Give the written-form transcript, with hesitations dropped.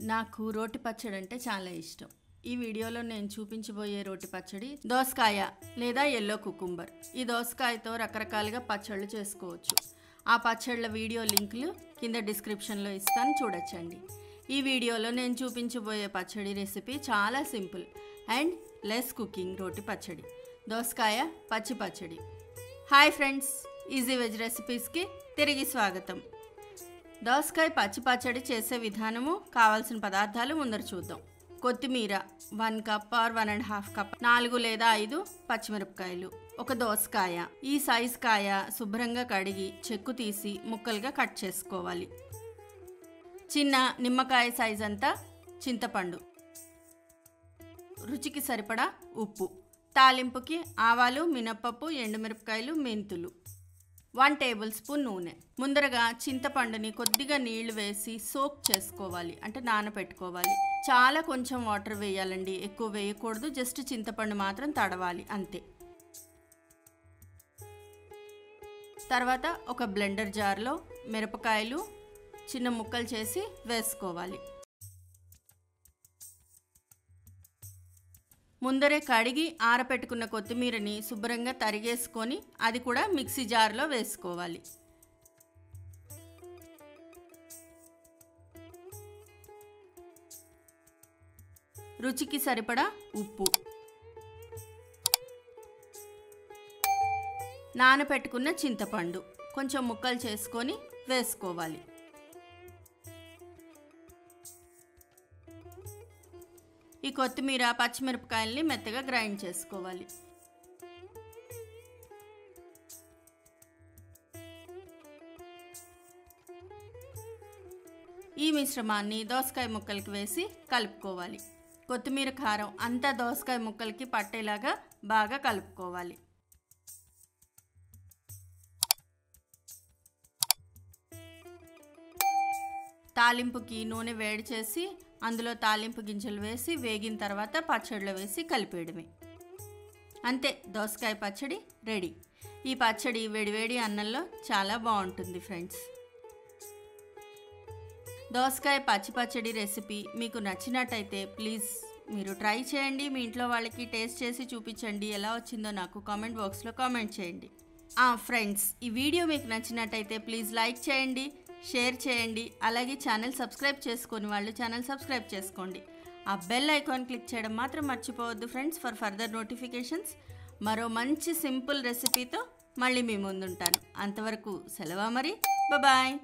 నాకు రోటి పచ్చడి అంటే చాలా ఇష్టం. ఈ వీడియోలో నేను చూపించబోయే రోటి పచ్చడి దోసకాయ లేదా ఎల్లో కుకుంబర్. ఈ దోసకాయతో రకరకాలుగా పచ్చళ్ళు చేసుకోవచ్చు. ఆ పచ్చళ్ళ వీడియో లింకులు కింద డిస్క్రిప్షన్లో ఇస్తాను, చూడొచ్చండి. ఈ వీడియోలో నేను చూపించబోయే పచ్చడి రెసిపీ చాలా సింపుల్ అండ్ లెస్ కుకింగ్ రోటి పచ్చడి, దోసకాయ పచ్చి పచ్చడి. హాయ్ ఫ్రెండ్స్, ఈజీ వెజ్ రెసిపీస్కి తిరిగి స్వాగతం. దోసకాయ పచ్చి పచ్చడి చేసే విధానము, కావాల్సిన పదార్థాలు ముందర చూద్దాం. కొత్తిమీర 1 కప్ ఆర్ 1.5 కప్, 4 లేదా 5 పచ్చిమిరపకాయలు, ఒక దోసకాయ. ఈ సైజ్ కాయ శుభ్రంగా కడిగి చెక్కు తీసి ముక్కలుగా కట్ చేసుకోవాలి. చిన్న నిమ్మకాయ సైజ్ అంతా చింతపండు, రుచికి సరిపడా ఉప్పు, తాలింపుకి ఆవాలు, మినప్పప్పు, ఎండుమిరపకాయలు, మెంతులు, 1 టేబుల్ స్పూన్ నూనె. ముందరగా చింతపండుని కొద్దిగా నీళ్లు వేసి సోక్ చేసుకోవాలి, అంటే నానబెట్టుకోవాలి. చాలా కొంచెం వాటర్ వేయాలండి, ఎక్కువ వేయకూడదు. జస్ట్ చింతపండు మాత్రం తడవాలి అంతే. తర్వాత ఒక బ్లెండర్ జార్లో మిరపకాయలు చిన్న ముక్కలు చేసి వేసుకోవాలి. ముందరే కడిగి ఆరపెట్టుకున్న కొత్తిమీరని శుభ్రంగా తరిగేసుకొని అది కూడా మిక్సీ జార్లో వేసుకోవాలి. రుచికి సరిపడా ఉప్పు, నానబెట్టుకున్న చింతపండు కొంచెం ముక్కలు చేసుకొని వేసుకోవాలి. ఈ కొత్తిమీర పచ్చిమిరపకాయల్ని మెత్తగా గ్రైండ్ చేసుకోవాలి. ఈ మిశ్రమాన్ని దోసకాయ ముక్కలకి వేసి కలుపుకోవాలి. కొత్తిమీర కారం అంతా దోసకాయ ముక్కలకి పట్టేలాగా బాగా కలుపుకోవాలి. తాలింపుకి నూనె వేడి చేసి అందులో తాలింపు గింజలు వేసి వేగిన తర్వాత పచ్చడిలో వేసి కలిపేయడమే. అంతే, దోసకాయ పచ్చడి రెడీ. ఈ పచ్చడి వేడివేడి అన్నంలో చాలా బాగుంటుంది ఫ్రెండ్స్. దోసకాయ పచ్చి పచ్చడి రెసిపీ మీకు నచ్చినట్టయితే ప్లీజ్ మీరు ట్రై చేయండి. మీ ఇంట్లో వాళ్ళకి టేస్ట్ చేసి చూపించండి. ఎలా వచ్చిందో నాకు కామెంట్ బాక్స్లో కామెంట్ చేయండి. ఫ్రెండ్స్, ఈ వీడియో మీకు నచ్చినట్టయితే ప్లీజ్ లైక్ చేయండి, షేర్ చేయండి. అలాగే ఛానల్ సబ్స్క్రైబ్ చేసుకొని వాళ్ళు ఛానల్ సబ్స్క్రైబ్ చేసుకోండి. ఆ బెల్ ఐకాన్ క్లిక్ చేయడం మాత్రం మర్చిపోవద్దు ఫ్రెండ్స్, ఫర్ ఫర్దర్ నోటిఫికేషన్స్. మరో మంచి సింపుల్ రెసిపీతో మళ్ళీ మీ ముందుంటాను. అంతవరకు సెలవా మరి, బాయ్.